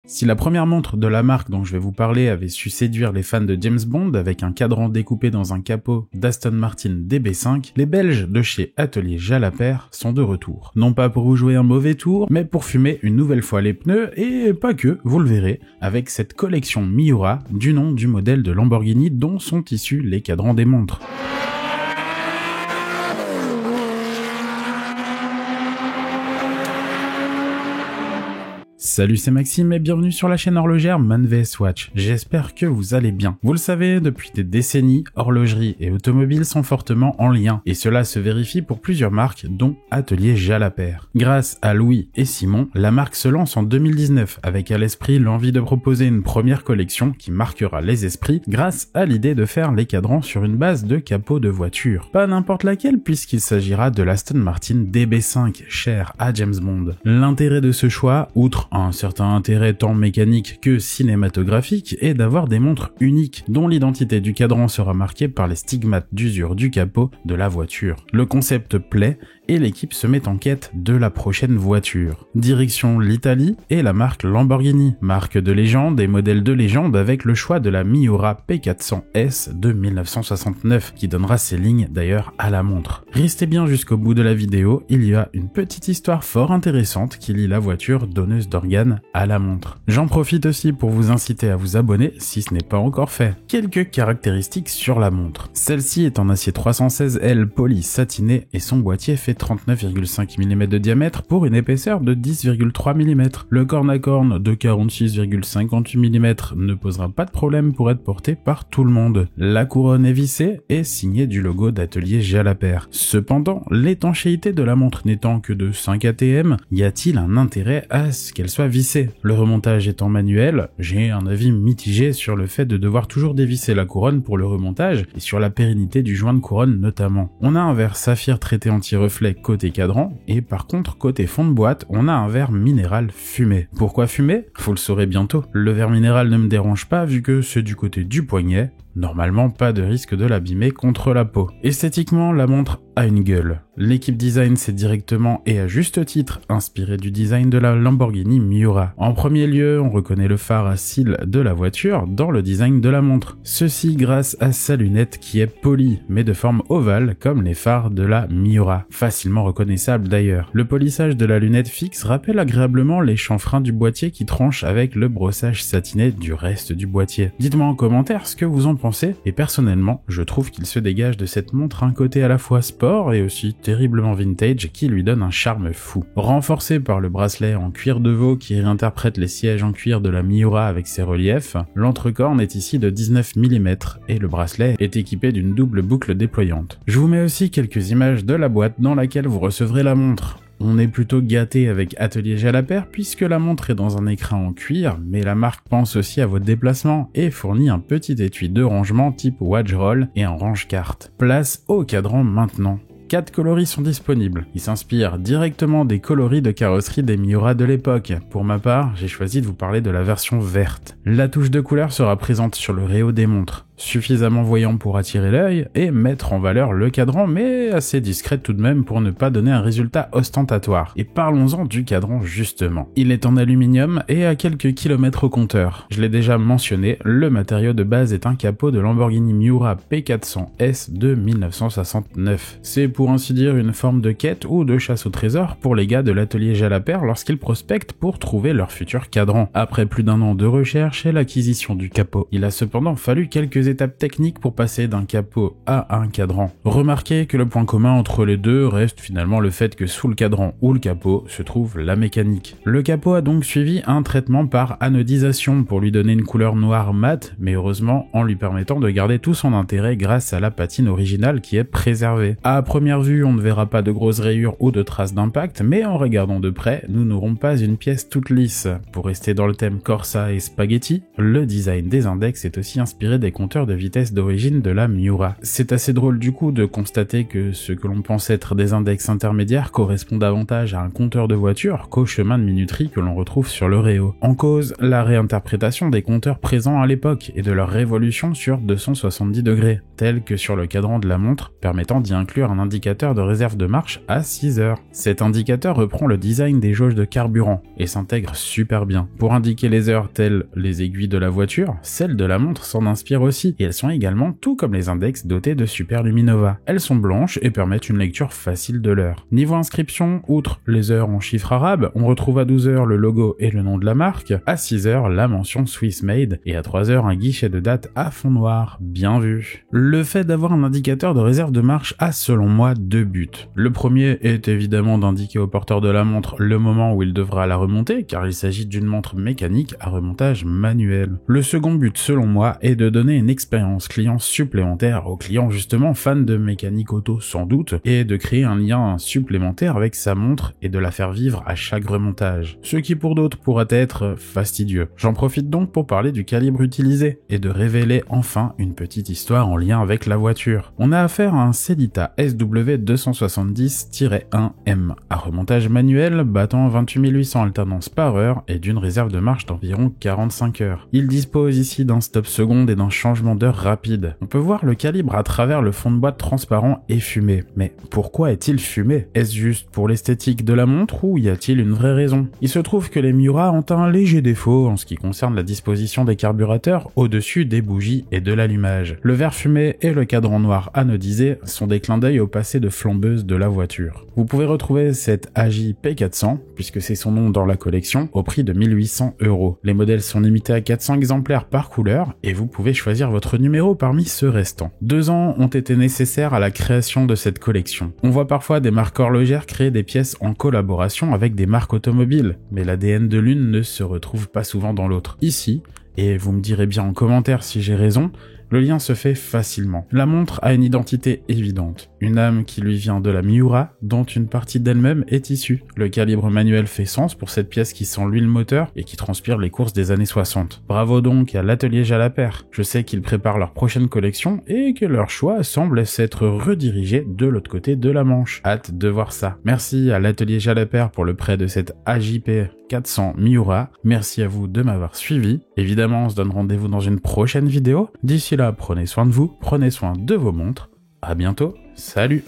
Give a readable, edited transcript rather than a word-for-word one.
Si la première montre de la marque dont je vais vous parler avait su séduire les fans de James Bond avec un cadran découpé dans un capot d'Aston Martin DB5, les Belges de chez Atelier Jalabert sont de retour. Non pas pour vous jouer un mauvais tour, mais pour fumer une nouvelle fois les pneus, et pas que, vous le verrez, avec cette collection Miura du nom du modèle de Lamborghini dont sont issus les cadrans des montres. Salut, c'est Maxime et bienvenue sur la chaîne horlogère Man vs Watch. J'espère que vous allez bien. Vous le savez, depuis des décennies, horlogerie et automobile sont fortement en lien, et cela se vérifie pour plusieurs marques, dont Atelier Jalabert. Grâce à Louis et Simon, la marque se lance en 2019, avec à l'esprit l'envie de proposer une première collection qui marquera les esprits, grâce à l'idée de faire les cadrans sur une base de capot de voiture. Pas n'importe laquelle, puisqu'il s'agira de l'Aston Martin DB5, cher à James Bond. L'intérêt de ce choix, outre un certain intérêt tant mécanique que cinématographique, est d'avoir des montres uniques, dont l'identité du cadran sera marquée par les stigmates d'usure du capot de la voiture. Le concept plaît, et l'équipe se met en quête de la prochaine voiture. Direction l'Italie et la marque Lamborghini, marque de légende et modèle de légende avec le choix de la Miura P400S de 1969, qui donnera ses lignes d'ailleurs à la montre. Restez bien jusqu'au bout de la vidéo, il y a une petite histoire fort intéressante qui lie la voiture donneuse d'organes à la montre. J'en profite aussi pour vous inciter à vous abonner si ce n'est pas encore fait. Quelques caractéristiques sur la montre. Celle-ci est en acier 316L poli satiné et son boîtier fait 39,5 mm de diamètre pour une épaisseur de 10,3 mm. Le corne à corne de 46,58 mm ne posera pas de problème pour être porté par tout le monde. La couronne est vissée et signée du logo d'Atelier Jalabert. Cependant, l'étanchéité de la montre n'étant que de 5 atm, y a-t-il un intérêt à ce qu'elle soit vissée? Le remontage étant manuel, j'ai un avis mitigé sur le fait de devoir toujours dévisser la couronne pour le remontage et sur la pérennité du joint de couronne notamment. On a un verre saphir traité anti-reflet côté cadran, et par contre côté fond de boîte, on a un verre minéral fumé. Pourquoi fumé? Vous le saurez bientôt. Le verre minéral ne me dérange pas vu que c'est du côté du poignet. Normalement, pas de risque de l'abîmer contre la peau. Esthétiquement, la montre a une gueule. L'équipe design s'est directement et à juste titre inspirée du design de la Lamborghini Miura. En premier lieu, on reconnaît le phare à cils de la voiture dans le design de la montre. Ceci grâce à sa lunette qui est polie, mais de forme ovale comme les phares de la Miura. Facilement reconnaissable d'ailleurs. Le polissage de la lunette fixe rappelle agréablement les chanfreins du boîtier qui tranchent avec le brossage satiné du reste du boîtier. Dites-moi en commentaire ce que vous en pensez, et personnellement, je trouve qu'il se dégage de cette montre un côté à la fois sport et aussi terriblement vintage qui lui donne un charme fou. Renforcé par le bracelet en cuir de veau qui réinterprète les sièges en cuir de la Miura avec ses reliefs, l'entrecorne est ici de 19 mm et le bracelet est équipé d'une double boucle déployante. Je vous mets aussi quelques images de la boîte dans laquelle vous recevrez la montre. On est plutôt gâté avec Atelier Jalabert puisque la montre est dans un écrin en cuir, mais la marque pense aussi à votre déplacement et fournit un petit étui de rangement type Watch Roll et un range-carte. Place au cadran maintenant. 4 coloris sont disponibles. Ils s'inspirent directement des coloris de carrosserie des Miura de l'époque. Pour ma part, j'ai choisi de vous parler de la version verte. La touche de couleur sera présente sur le réo des montres, suffisamment voyant pour attirer l'œil et mettre en valeur le cadran, mais assez discrète tout de même pour ne pas donner un résultat ostentatoire. Et parlons-en du cadran justement. Il est en aluminium et à quelques kilomètres au compteur. Je l'ai déjà mentionné, le matériau de base est un capot de Lamborghini Miura P400S de 1969. C'est pour ainsi dire une forme de quête ou de chasse au trésor pour les gars de l'atelier Jalabert lorsqu'ils prospectent pour trouver leur futur cadran. Après plus d'1 an de recherche et l'acquisition du capot, il a cependant fallu quelques étapes techniques pour passer d'un capot à un cadran. Remarquez que le point commun entre les deux reste finalement le fait que sous le cadran ou le capot se trouve la mécanique. Le capot a donc suivi un traitement par anodisation pour lui donner une couleur noire mate, mais heureusement en lui permettant de garder tout son intérêt grâce à la patine originale qui est préservée. À première vue, on ne verra pas de grosses rayures ou de traces d'impact, mais en regardant de près, nous n'aurons pas une pièce toute lisse. Pour rester dans le thème Corsa et Spaghetti, le design des index est aussi inspiré des compteurs compteur de vitesse d'origine de la Miura. C'est assez drôle du coup de constater que ce que l'on pense être des index intermédiaires correspond davantage à un compteur de voiture qu'au chemin de minuterie que l'on retrouve sur le Réo. En cause, la réinterprétation des compteurs présents à l'époque et de leur révolution sur 270 degrés, tel que sur le cadran de la montre, permettant d'y inclure un indicateur de réserve de marche à 6 heures. Cet indicateur reprend le design des jauges de carburant et s'intègre super bien. Pour indiquer les heures telles les aiguilles de la voiture, celles de la montre s'en inspirent aussi, et elles sont également, tout comme les index, dotées de Superluminova. Elles sont blanches et permettent une lecture facile de l'heure. Niveau inscription, outre les heures en chiffres arabes, on retrouve à 12 heures le logo et le nom de la marque, à 6 heures la mention Swiss Made, et à 3 heures un guichet de date à fond noir. Bien vu. Le fait d'avoir un indicateur de réserve de marche a selon moi deux buts. Le premier est évidemment d'indiquer au porteur de la montre le moment où il devra la remonter, car il s'agit d'une montre mécanique à remontage manuel. Le second but selon moi est de donner une expérience client supplémentaire aux clients justement fans de mécanique auto sans doute, et de créer un lien supplémentaire avec sa montre et de la faire vivre à chaque remontage. Ce qui pour d'autres pourra être fastidieux. J'en profite donc pour parler du calibre utilisé et de révéler enfin une petite histoire en lien avec la voiture. On a affaire à un Sellita SW270-1M à remontage manuel battant 28 800 alternances par heure et d'une réserve de marche d'environ 45 heures. Il dispose ici d'un stop seconde et d'un changement d'heure rapide. On peut voir le calibre à travers le fond de boîte transparent et fumé. Mais pourquoi est-il fumé? Est-ce juste pour l'esthétique de la montre ou y a-t-il une vraie raison? Il se trouve que les Miura ont un léger défaut en ce qui concerne la disposition des carburateurs au-dessus des bougies et de l'allumage. Le verre fumé et le cadran noir anodisé sont des clins d'œil au passé de flambeuse de la voiture. Vous pouvez retrouver cette AJ P400, puisque c'est son nom dans la collection, au prix de 1800 €. Les modèles sont limités à 400 exemplaires par couleur et vous pouvez choisir votre numéro parmi ceux restants. 2 ans ont été nécessaires à la création de cette collection. On voit parfois des marques horlogères créer des pièces en collaboration avec des marques automobiles, mais l'ADN de l'une ne se retrouve pas souvent dans l'autre. Ici, et vous me direz bien en commentaire si j'ai raison, le lien se fait facilement. La montre a une identité évidente, une âme qui lui vient de la Miura, dont une partie d'elle-même est issue. Le calibre manuel fait sens pour cette pièce qui sent l'huile moteur et qui transpire les courses des années 60. Bravo donc à l'atelier Jalapert. Je sais qu'ils préparent leur prochaine collection et que leur choix semble s'être redirigé de l'autre côté de la Manche. Hâte de voir ça. Merci à l'atelier Jalapert pour le prêt de cette AJP 400 Miura. Merci à vous de m'avoir suivi. Évidemment, on se donne rendez-vous dans une prochaine vidéo. D'ici là, prenez soin de vous, prenez soin de vos montres. À bientôt, salut!